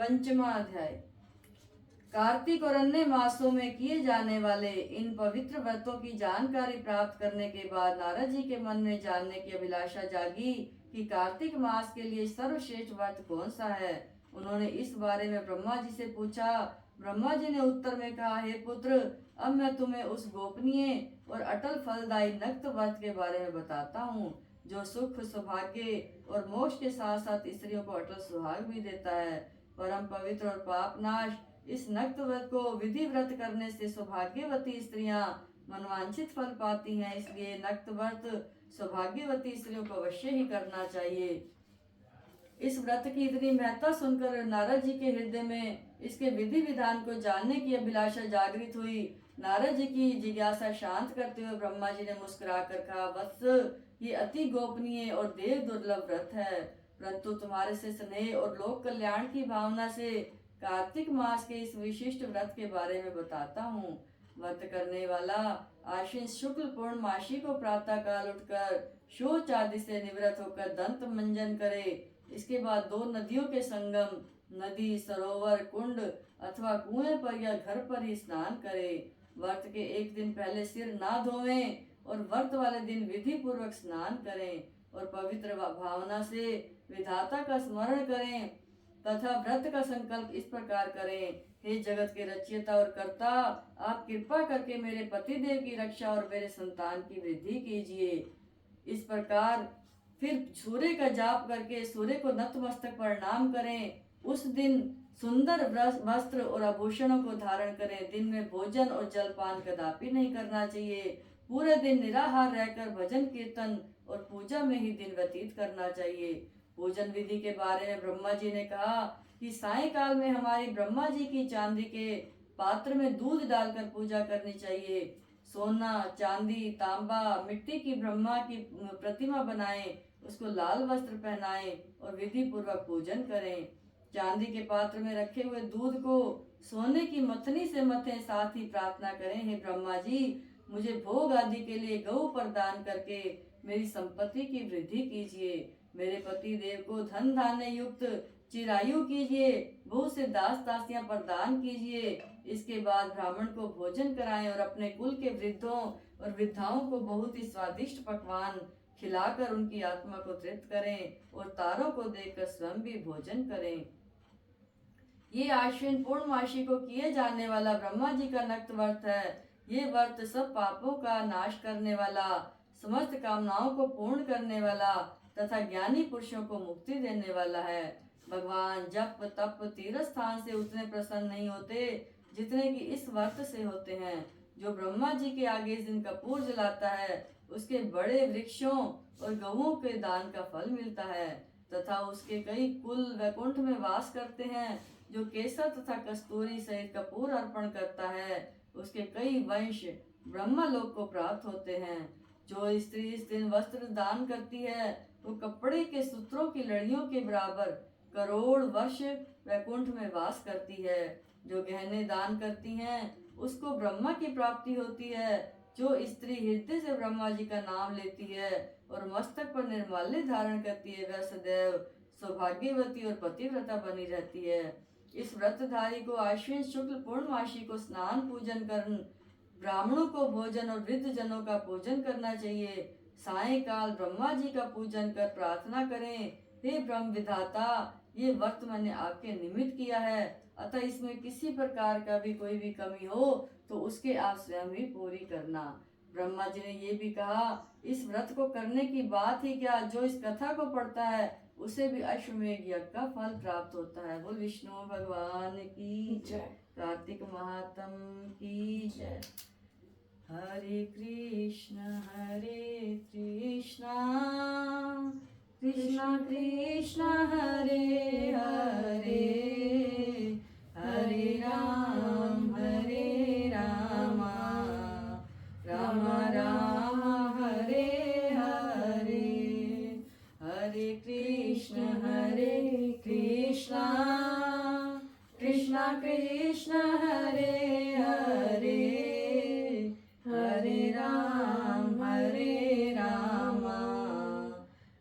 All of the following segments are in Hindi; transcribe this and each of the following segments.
पंचमा अध्याय। कार्तिक और अन्य मासों में किए जाने वाले इन पवित्र व्रतों की जानकारी प्राप्त करने के बाद नारद जी के मन में जानने की अभिलाषा जागी कि कार्तिक मास के लिए सर्वश्रेष्ठ व्रत कौन सा है। उन्होंने इस बारे में ब्रह्मा जी से पूछा। ब्रह्मा जी ने उत्तर में कहा, हे पुत्र, अब मैं तुम्हें उस गोपनीय और अटल फलदायी नक्त व्रत के बारे में बताता हूँ, जो सुख, सौभाग्य और मोक्ष के साथ साथ स्त्रियों को अटल सुहाग भी देता है। परम पवित्र और पापनाश इस नक्त व्रत को विधि व्रत करने से सौभाग्यवती स्त्रियां मनवांछित फल पाती हैं। इसलिए नक्त व्रत सौभाग्यवती स्त्रियों को अवश्य ही करना चाहिए। इस व्रत की इतनी महत्ता सुनकर नारद जी के हृदय में इसके विधि विधान को जानने की अभिलाषा जागृत हुई। नारद जी की जिज्ञासा शांत करते हुए ब्रह्मा जी ने मुस्कुराकर कहा, वत्स, ये अति गोपनीय और देव दुर्लभ व्रत है, परंतु तुम्हारे से स्नेह और लोक कल्याण की भावना से कार्तिक मास के इस विशिष्ट व्रत के बारे में बताता हूँ। व्रत करने वाला आश्विन शुक्ल पूर्णमासी को प्रातः काल उठकर शौच आदि से निवृत्त होकर दंत मंजन करे। इसके बाद 2 नदियों के संगम, नदी, सरोवर, कुंड अथवा कुएं पर या घर पर ही स्नान करे। व्रत के एक दिन पहले सिर ना धोवें और व्रत वाले दिन विधि पूर्वक स्नान करें और पवित्र भावना से विधाता का स्मरण करें तथा व्रत का संकल्प इस प्रकार करें, हे जगत के रचयिता और कर्ता, आप कृपा करके मेरे पतिदेव की रक्षा और मेरे संतान की वृद्धि कीजिए। इस प्रकार फिर सूर्य का जाप करके सूर्य को नतमस्तक प्रणाम करें। उस दिन सुंदर वस्त्र और आभूषणों को धारण करें। दिन में भोजन और जलपान कदापि नहीं करना चाहिए। पूरे दिन निराहार रहकर भजन कीर्तन और पूजा में ही दिन व्यतीत करना चाहिए। पूजन विधि के बारे में ब्रह्मा जी ने कहा कि सायंकाल में हमारी ब्रह्मा जी की चांदी के पात्र में दूध डालकर पूजा करनी चाहिए। सोना, चांदी, तांबा, मिट्टी की ब्रह्मा की प्रतिमा बनाएं, उसको लाल वस्त्र पहनाएं और विधि पूर्वक पूजन करें। चांदी के पात्र में रखे हुए दूध को सोने की मथनी से मथें, साथ ही प्रार्थना करें, हे ब्रह्मा जी, मुझे भोग आदि के लिए गौ प्रदान करके मेरी संपत्ति की वृद्धि कीजिए। मेरे पति देव को धन धान्य युक्त चिरायु कीजिए। बहुत से दास दासियां प्रदान कीजिए। इसके बाद ब्राह्मण को भोजन कराएं और अपने कुल के वृद्धों और वृद्धाओं को बहुत ही स्वादिष्ट पकवान खिलाकर उनकी आत्मा को तृप्त करें और तारों को देखकर स्वयं भी भोजन करें। ये आश्विन पूर्णमासी को किए जाने वाला ब्रह्मा जी का नक्त व्रत है। ये व्रत सब पापों का नाश करने वाला, समस्त कामनाओं को पूर्ण करने वाला तथा ज्ञानी पुरुषों को मुक्ति देने वाला है। भगवान जप तप तीर्थ स्थान से उतने प्रसन्न नहीं होते जितने कि इस व्रत से होते हैं। जो ब्रह्मा जी के आगे इस दिन कपूर जलाता है, उसके बड़े वृक्षों और गौओं के दान का फल मिलता है तथा उसके कई कुल वैकुंठ में वास करते हैं। जो केसर तथा कस्तूरी सहित कपूर अर्पण करता है, उसके कई वंश ब्रह्मलोक को प्राप्त होते हैं। जो स्त्री इस दिन वस्त्र दान करती है, वो कपड़े के सूत्रों की लड़ियों के बराबर करोड़ वर्ष वैकुंठ में वास करती है। जो गहने दान करती हैं, उसको ब्रह्मा की प्राप्ति होती है। जो स्त्री हृदय से ब्रह्मा जी का नाम लेती है और मस्तक पर निर्माल्य धारण करती है, वह सदैव सौभाग्यवती और पतिव्रता बनी रहती है। इस व्रतधारी को आश्विन शुक्ल पूर्णमासी को स्नान पूजन कर ब्राह्मणों को भोजन और वृद्ध जनों का पूजन करना चाहिए। सायंकाल ब्रह्मा जी का पूजन कर प्रार्थना करें, हे ब्रह्म विधाता, ये व्रत मैंने आपके निमित्त किया है, अतः इसमें किसी प्रकार का भी कोई भी कमी हो तो उसके आप स्वयं ही पूरी करना। ब्रह्मा जी ने ये भी कहा, इस व्रत को करने की बात ही क्या, जो इस कथा को पढ़ता है उसे भी अश्वमेध यज्ञ का फल प्राप्त होता है। बोल विष्णु भगवान की जय। कार्तिक महात्म की जय। हरे कृष्ण कृष्ण कृष्ण हरे हरे, हरे राम राम राम हरे हरे, हरे कृष्ण कृष्ण कृष्ण हरे हरे, हरे राम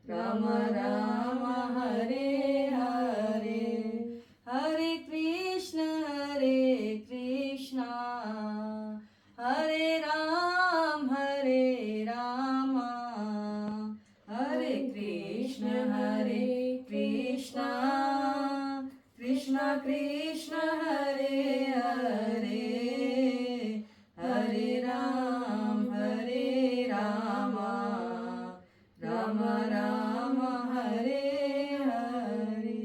राम राम हरे हरे, हरे कृष्णा कृष्णा कृष्णा हरे हरे हरे राम राम राम हरे हरे।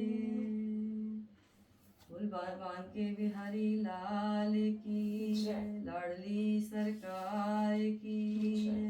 बोल भगवान के बिहारी लाल की, लाडली सरकार की।